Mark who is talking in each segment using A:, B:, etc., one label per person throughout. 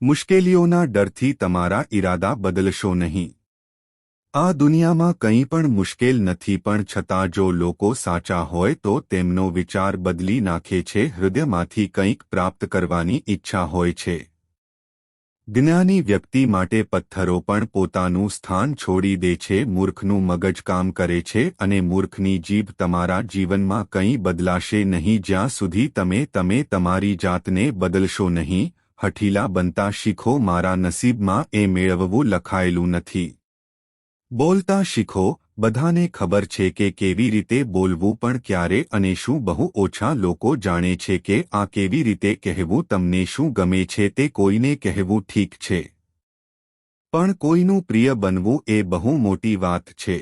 A: મુશ્કેલીઓના ડરથી તમારા ઈરાદા બદલશો નહીં। આ દુનિયામાં કંઈ પણ મુશ્કેલ નથી, પણ છતાં જો લોકો સાચા હોય તો તેમનો વિચાર બદલી નાખે છે, હૃદયમાંથી કંઈક પ્રાપ્ત કરવાની ઈચ્છા હોય છે। જ્ઞાની વ્યક્તિ માટે પથ્થરો પણ પોતાનું સ્થાન છોડી દે છે। મૂર્ખનું મગજ કામ કરે છે અને મૂર્ખની જીભ। તમારા જીવનમાં કંઈ બદલાશે નહીં જ્યાં સુધી તમે તમારી જાતને બદલશો નહીં। હઠીલા બનતા શીખો, મારા નસીબમાં એ મેળવવું લખાયેલું નથી। બોલતા શીખો, બધાને ખબર છે કે કેવી રીતે બોલવું, પણ ક્યારે અને શું બહુ ઓછા લોકો જાણે છે કે આ કેવી રીતે કહેવું। તમને શું ગમે છે તે કોઈને કહેવું ઠીક છે, પણ કોઈનું પ્રિય બનવું એ બહુ મોટી વાત છે।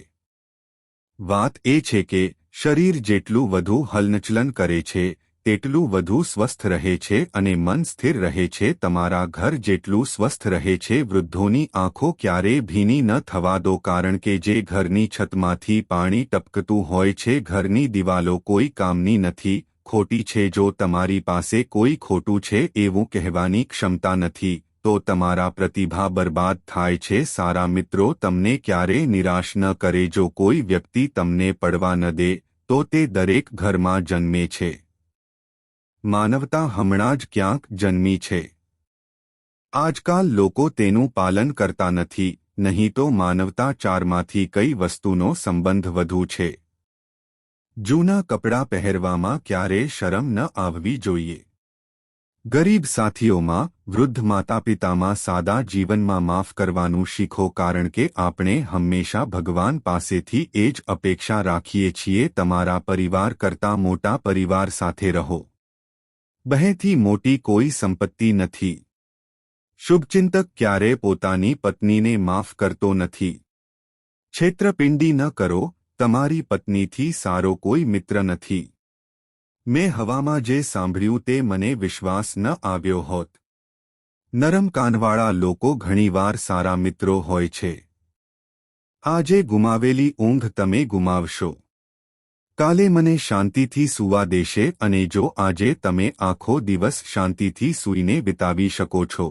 A: વાત એ છે કે શરીર જેટલું વધુ હલનચલન કરે છે તેટલું વધુ સ્વસ્થ રહે છે અને મન સ્થિર રહે છે। તમારા ઘર જેટલું સ્વસ્થ રહે છે, વૃદ્ધોની આંખો ક્યારેય ભીની ન થવા દો, કારણ કે જે ઘરની છતમાંથી પાણી ટપકતું હોય છે, ઘરની દિવાલો કોઈ કામની નથી, ખોટી છે। જો તમારી પાસે કોઈ ખોટું છે એવું કહેવાની ક્ષમતા નથી તો તમારા પ્રતિભા બરબાદ થાય છે। સારા મિત્રો તમને ક્યારેય નિરાશ ન કરે। જો કોઈ વ્યક્તિ તમને પડવા ન દે તો તે દરેક ઘરમાં જન્મે છે। માનવતા હમણાં જ ક્યાંક જન્મી છે। આજકાલ લોકો તેનું પાલન કરતા નથી, નહીં તો માનવતા ચારમાંથી કઈ વસ્તુનો સંબંધ વધુ છે। જૂના કપડાં પહેરવામાં ક્યારેય શરમ ન આવવી જોઈએ। ગરીબ સાથીઓમાં, વૃદ્ધ માતાપિતામાં, સાદા જીવનમાં માફ કરવાનું શીખો, કારણ કે આપણે હંમેશા ભગવાન પાસેથી એ જ અપેક્ષા રાખીએ છીએ। તમારા પરિવાર કરતાં મોટા પરિવાર સાથે રહો। બહેથી મોટી કોઈ સંપત્તિ નથી। શુભચિંતક ક્યારેય પોતાની પત્નીને માફ કરતો નથી। છેતરપિંડી ન કરો, તમારી પત્નીથી સારો કોઈ મિત્ર નથી। મેં હવામાં જે સાંભળ્યું તે મને વિશ્વાસ ન આવ્યો હોત। નરમ કાનવાળા લોકો ઘણીવાર સારા મિત્રો હોય છે। આજે ગુમાવેલી ઊંઘ તમે ગુમાવશો, કાલે મને શાંતિથી સૂવા દેશે, અને જો આજે તમે આખો દિવસ શાંતિથી સૂઈને વિતાવી શકો છો,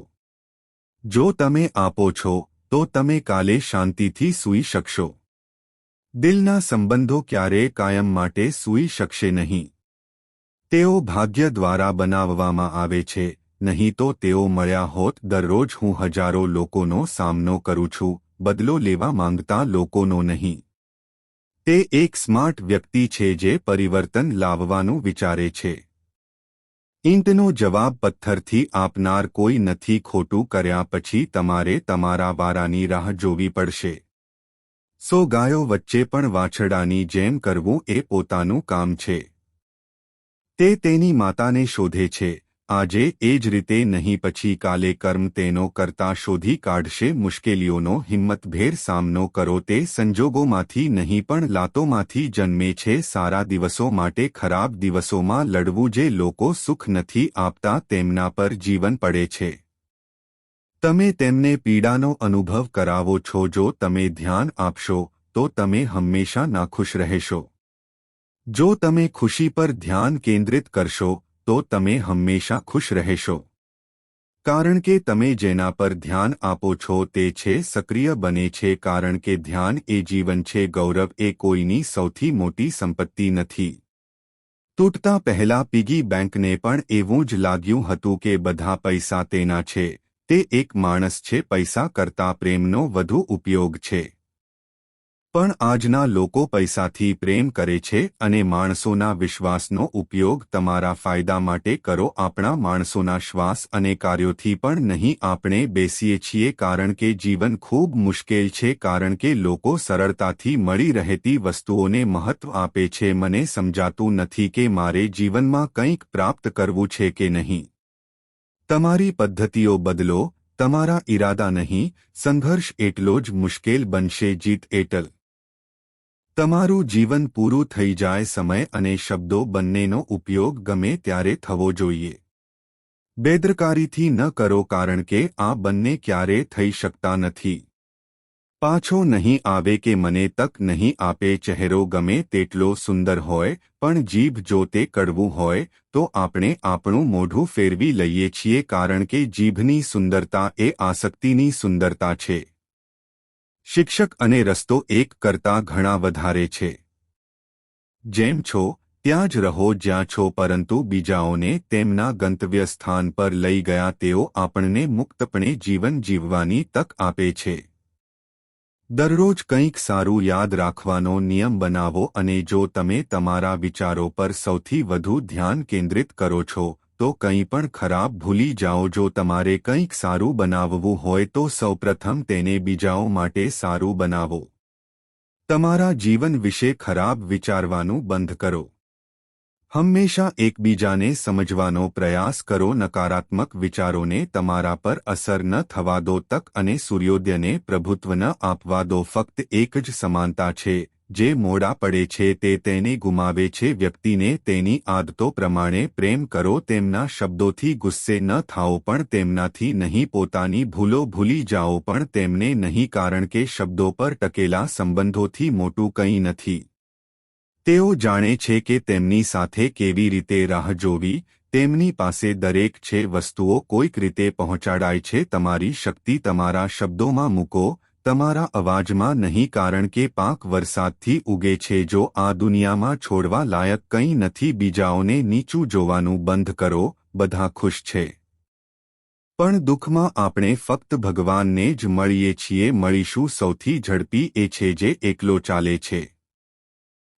A: જો તમે આપો છો તો તમે કાલે શાંતિથી સૂઈ શકશો। દિલના સંબંધો ક્યારેય કાયમ માટે સૂઈ શકશે નહીં। તેઓ ભાગ્ય દ્વારા બનાવવામાં આવે છે, નહીં તો તેઓ મળ્યા હોત। દરરોજ હું હજારો લોકોનો સામનો કરું છું, બદલો લેવા માંગતા લોકોનો નહીં। તે એક સ્માર્ટ વ્યક્તિ છે જે પરિવર્તન લાવવાનું વિચારે છે। ઈંટનો જવાબ પથ્થરથી આપનાર કોઈ નથી। ખોટું કર્યા પછી તમારે તમારા વારાની રાહ જોવી પડશે। 100 ગાયો વચ્ચે પણ વાછરડાની જેમ કરવું એ પોતાનું કામ છે। તે તેની માતાને શોધે છે, આજે એ જ રીતે નહીં, પછી કાલે કર્મ તેનો કરતા શોધી કાઢશે। મુશ્કેલીઓનો હિંમતભેર સામનો કરો, તે સંજોગોમાંથી નહીં પણ લાતોમાંથી જન્મે છે। સારા દિવસો માટે ખરાબ દિવસોમાં લડવું, જે લોકો સુખ નથી આપતા તેમના પર જીવન પડે છે। તમે તેમને પીડાનો અનુભવ કરાવો છો। જો તમે ધ્યાન આપશો તો તમે હંમેશા નાખુશ રહેશો। જો તમે ખુશી પર ધ્યાન કેન્દ્રિત કરશો તો તમે હંમેશા ખુશ રહેશો, કારણ કે તમે જેના પર ધ્યાન આપો છો તે છે સક્રિય બને છે, કારણ કે ધ્યાન એ જીવન છે। ગૌરવ એ કોઈની સૌથી મોટી સંપત્તિ નથી। તૂટતા પહેલા પિગી બેંકને પણ એવું જ લાગ્યું હતું કે બધા પૈસા તેના છે। તે એક માણસ છે, પૈસા કરતાં પ્રેમનો વધુ ઉપયોગ છે। પણ આજના લોકો પૈસાથી પ્રેમ કરે છે અને માણસોના વિશ્વાસનો ઉપયોગ તમારા ફાયદા માટે કરો। આપણા માણસોના શ્વાસ અને કાર્યોથી પણ નહીં। આપણે બેસીએ છીએ કારણ કે જીવન ખૂબ મુશ્કેલ છે, કારણ કે લોકો સરળતાથી મળી રહેતી વસ્તુઓને મહત્વ આપે છે। મને સમજાતું નથી કે મારે જીવનમાં કંઈક પ્રાપ્ત કરવું છે કે નહીં। તમારી પદ્ધતિઓ બદલો, તમારા ઈરાદા નહીં। સંઘર્ષ એટલો જ મુશ્કેલ બનશે, જીત એટલ। તમારું જીવન પૂરું થઈ જાય। સમય અને શબ્દો બંનેનો ઉપયોગ ગમે ત્યારે થવો જોઈએ। બેદરકારીથી ન કરો, કારણ કે આ બંને ક્યારેય થઈ શકતા નથી। પાછો નહીં આવે કે મને તક નહીં આપે. ચહેરો ગમે તેટલો સુંદર હોય પણ જીભ જો તે કડવું હોય તો આપણે આપણું મોઢું ફેરવી લઈએ છીએ, કારણ કે જીભની સુંદરતા એ આસક્તિની સુંદરતા છે. શિક્ષક અને રસ્તો એક કરતાં ઘણા વધારે છે. જેમ છો ત્યાં જ રહો જ્યાં છો, પરંતુ બીજાઓને તેમના ગંતવ્ય સ્થાન પર લઈ ગયા તેઓ આપણને મુક્તપણે જીવન જીવવાની તક આપે છે. દરરોજ કંઈક સારું યાદ રાખવાનો નિયમ બનાવો, અને જો તમે તમારા વિચારો પર સૌથી વધુ ધ્યાન કેન્દ્રિત કરો છો તો કંઈ પણ ખરાબ ભૂલી જાઓ. જો તમારે કંઈક સારું બનાવવું હોય તો સૌપ્રથમ તેને બીજાઓ માટે સારું બનાવો. તમારા જીવન વિશે ખરાબ વિચારવાનું બંધ કરો. હંમેશા એકબીજાને સમજવાનો પ્રયાસ કરો. નકારાત્મક વિચારોને તમારા પર અસર ન થવા દો. તક અને સૂર્યોદયને પ્રભુત્વ ન આપવા દો. ફક્ત એક જ સમાનતા છે, જે મોડા પડે છે તે તેને ગુમાવે છે. વ્યક્તિને તેની આદતો પ્રમાણે પ્રેમ કરો. તેમના શબ્દોથી ગુસ્સે ન થાઓ પણ તેમનાથી નહીં. પોતાની ભૂલો ભૂલી જાઓ પણ તેમને નહીં, કારણ કે શબ્દો પર ટકેલા સંબંધોથી મોટું કંઈ નથી. તેઓ જાણે છે કે તેમની સાથે કેવી રીતે રાહ જોવી. તેમની પાસે દરેક છે વસ્તુઓ કોઈક રીતે પહોંચાડાય છે. તમારી શક્તિ તમારા શબ્દોમાં મૂકો, તમારા અવાજમાં નહીં, કારણ કે પાક વરસાદથી ઉગે છે. જો આ દુનિયામાં છોડવા લાયક કંઈ નથી, બીજાઓને નીચું જોવાનું બંધ કરો. બધા ખુશ છે પણ દુઃખમાં આપણે ફક્ત ભગવાનને જ મળીએ છીએ. મળીશું સૌથી ઝડપી એ છે જે એકલો ચાલે છે,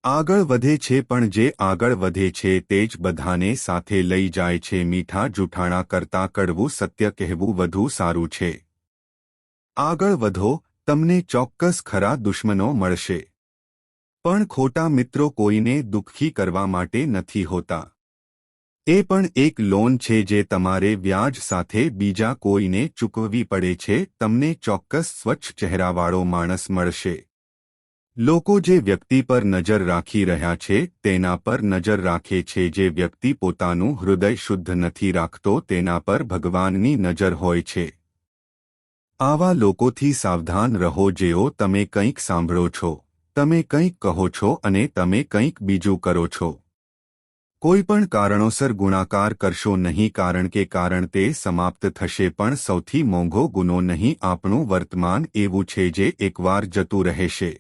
A: આગળ વધે છે, પણ જે આગળ વધે છે તે જ બધાને સાથે લઈ જાય છે. મીઠા જૂઠાણા કરતાં કડવું સત્ય કહેવું વધુ સારું છે. આગળ વધો, તમને ચોક્કસ ખરા દુશ્મનો મળશે, પણ ખોટા મિત્રો કોઈને દુઃખી કરવા માટે નથી હોતા. એ પણ એક લોન છે જે તમારે વ્યાજ સાથે બીજા કોઈને ચૂકવવી પડે છે. તમને ચોક્કસ સ્વચ્છ ચહેરાવાળો માણસ મળશે. લોકો જે વ્યક્તિ પર નજર રાખી રહ્યા છે તેના પર નજર રાખે છે. જે વ્યક્તિ પોતાનું હૃદય શુદ્ધ નથી રાખતો તેના પર ભગવાનની નજર હોય છે. આવા લોકોથી સાવધાન રહો, જેઓ તમે કંઈક સાંભળો છો, તમે કંઈક કહો છો અને તમે કંઈક બીજું કરો છો. કોઈ પણ કારણોસર ગુણાકાર કરશો નહીં, કારણ કે કારણ તે સમાપ્ત થશે, પણ સૌથી મોંઘો ગુનો નહીં. આપણું વર્તમાન એવું છે જે એકવાર જતું રહેશે.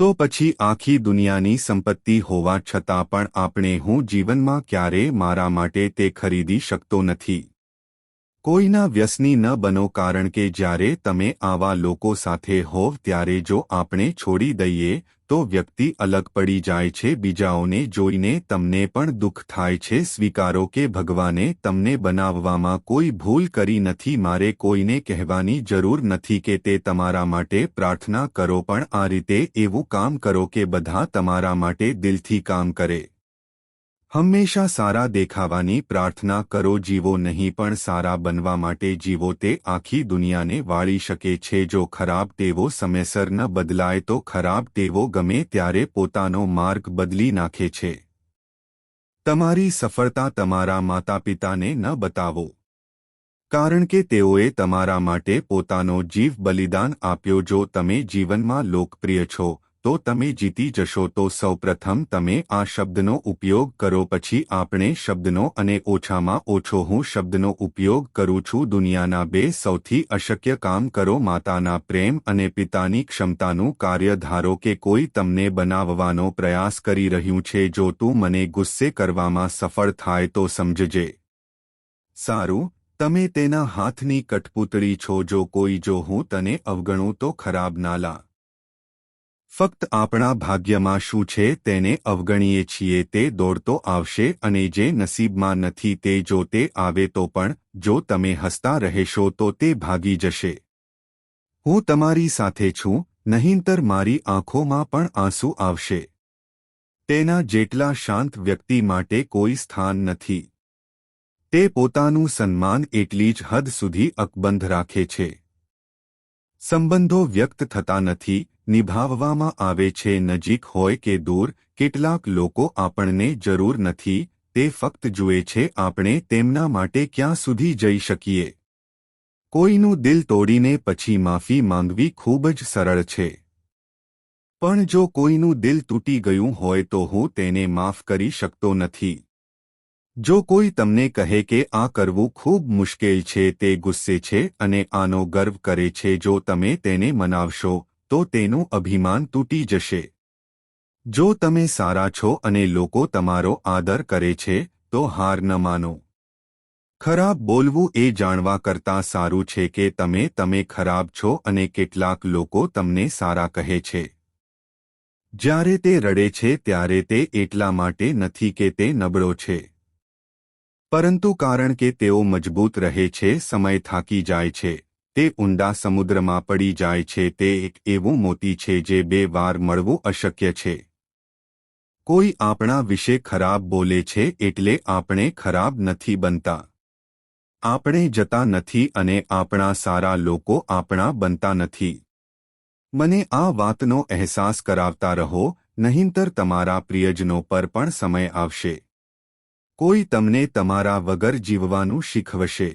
A: તો પછી આખી દુનિયાની સંપત્તિ હોવા છતાં પણ આપણે હું જીવનમાં ક્યારેય મારા માટે તે ખરીદી શકતો નથી. કોઈના વ્યસની ન બનો, કારણ કે જ્યારે તમે આવા લોકો સાથે હોવ ત્યારે જો આપણે છોડી દઈએ તો વ્યક્તિ અલગ પડી જાય છે. બીજાઓને જોઈને તમને પણ દુઃખ થાય છે. સ્વીકારો કે ભગવાને તમને બનાવવામાં કોઈ ભૂલ કરી નથી. મારે કોઈને કહેવાની જરૂર નથી કે તે તમારા માટે પ્રાર્થના કરો, પણ આ રીતે એવું કામ કરો કે બધા તમારા માટે દિલથી કામ કરે. હંમેશા સારા દેખાવાની પ્રાર્થના કરો. જીવો નહીં પણ સારા બનવા માટે જીવો. તે આખી દુનિયાને વાળી શકે છે. જો ખરાબ ટેવો સમયસર ન બદલાય તો ખરાબ ટેવો ગમે ત્યારે પોતાનો માર્ગ બદલી નાખે છે. તમારી સફળતા તમારા માતાપિતાને ન બતાવો, કારણ કે તેઓએ તમારા માટે પોતાનો જીવ બલિદાન આપ્યો. જો તમે જીવનમાં લોકપ્રિય છો તો તમે જીતી જશો. તો સૌપ્રથમ તમે આ શબ્દનો ઉપયોગ કરો, પછી આપણે શબ્દનો, અને ઓછામાં ઓછો હું શબ્દનો ઉપયોગ કરું છું. દુનિયાના બે સૌથી અશક્ય કામ કરો: માતાના પ્રેમ અને પિતાની ક્ષમતાનું કાર્ય. ધારો કે કોઈ તમને બનાવવાનો પ્રયાસ કરી રહ્યું છે. જો તું મને ગુસ્સે કરવામાં સફળ થાય તો સમજજે, સારું, તમે તેના હાથની કઠપૂતળી છો. જો હું તને અવગણું તો ખરાબ ના લા. ફક્ત આપણા ભાગ્યમાં શું છે તેને અવગણીએ છીએ. તે દોડતો આવશે, અને જે નસીબમાં નથી તે જો તે આવે તો પણ જો તમે હસતા રહેશો તો તે ભાગી જશે. હું તમારી સાથે છું, નહીંતર મારી આંખોમાં પણ આંસુ આવશે. તેના જેટલા શાંત વ્યક્તિ માટે કોઈ સ્થાન નથી. તે પોતાનું સન્માન એટલી જ હદ સુધી અકબંધ રાખે છે. સંબંધો વ્યક્ત થતા નથી, નિભાવવામાં આવે છે. નજીક હોય કે દૂર, કેટલાક લોકો આપણને જરૂર નથી, તે ફક્ત જુએ છે આપણે તેમના માટે ક્યાં સુધી જઈ શકીએ. કોઈનું દિલ તોડીને પછી માફી માંગવી ખૂબ જ સરળ છે, પણ જો કોઈનું દિલ તૂટી ગયું હોય તો હું તેને માફ કરી શકતો નથી. જો કોઈ તમને કહે કે આ કરવું ખૂબ મુશ્કેલ છે, તે ગુસ્સે છે અને આનો ગર્વ કરે છે, જો તમે તેને મનાવશો તો તેનું અભિમાન તૂટી જશે. જો તમે સારા છો અને લોકો તમારો આદર કરે છે તો હાર ન માનો. ખરાબ બોલવું એ જાણવા કરતાં સારું છે કે તમે ખરાબ છો અને કેટલાક લોકો તમને સારા કહે છે. જ્યારે તે રડે છે ત્યારે તે એટલા માટે નથી કે તે નબળો છે, પરંતુ કારણ કે તેઓ મજબૂત રહે છે. સમય થાકી જાય છે, તે ઊંડા સમુદ્રમાં પડી જાય છે. તે એક એવું મોતી છે જે 2 વાર મળવું અશક્ય છે. કોઈ આપણા વિશે ખરાબ બોલે છે એટલે આપણે ખરાબ નથી બનતા. આપણે જતા નથી અને આપણા સારા લોકો આપણા બનતા નથી. મને આ વાતનો અહેસાસ કરાવતા રહો, નહીંતર તમારા પ્રિયજનો પર પણ સમય આવશે. કોઈ તમને તમારા વગર જીવવાનું શીખવશે.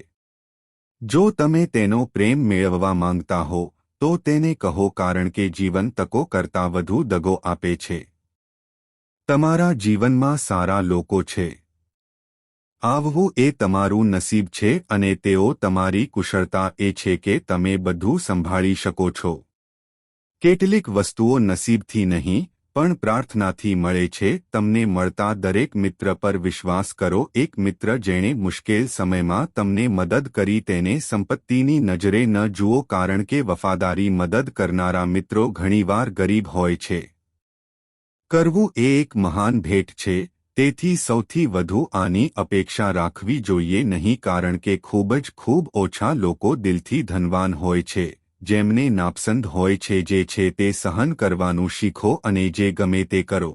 A: જો તમે તેનો પ્રેમ મેળવવા માંગતા હો તો તેને કહો, કારણ કે જીવન તકો કરતાં વધુ દગો આપે છે. તમારા જીવનમાં સારા લોકો છે. આવવું એ તમારું નસીબ છે અને તેઓ તમારી કુશળતા એ છે કે તમે બધું સંભાળી શકો છો. કેટલીક વસ્તુઓ નસીબથી નહીં પણ પ્રાર્થનાથી મળે છે. તમને મળતા દરેક મિત્ર પર વિશ્વાસ કરો. એક મિત્ર જેણે મુશ્કેલ સમયમાં તમને મદદ કરી તેને સંપત્તિની નજરે ન જુઓ, કારણ કે વફાદારી મદદ કરનારા મિત્રો ઘણીવાર ગરીબ હોય છે. કરવું એ એક મહાન ભેટ છે. તેથી સૌથી વધુ આની અપેક્ષા રાખવી જોઈએ નહીં, કારણ કે ખૂબ ઓછા લોકો દિલથી ધનવાન હોય છે. જેમને નાપસંદ હોય છે જે છે તે સહન કરવાનું શીખો અને જે ગમે તે કરો.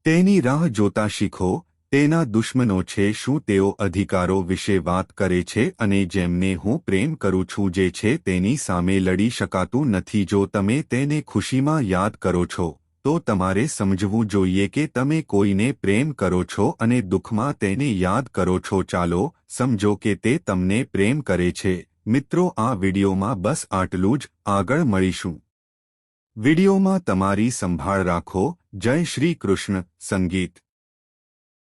A: તેની રાહ જોતા શીખો. તેના દુશ્મનો છે શું તેઓ અધિકારો વિશે વાત કરે છે અને જેમને હું પ્રેમ કરું છું જે છે તેની સામે લડી શકાતું નથી. જો તમે તેને ખુશીમાં યાદ કરો છો તો તમારે સમજવું જોઈએ કે તમે કોઈને પ્રેમ કરો છો અને દુઃખમાં તેને યાદ કરો છો. ચાલો સમજો કે તે તમને પ્રેમ કરે છે. મિત્રો, આ વિડિયોમાં બસ આટલું જ. આગળ મળીશું. વિડિયોમાં તમારી સંભાળ રાખો. જય શ્રી કૃષ્ણ. સંગીત.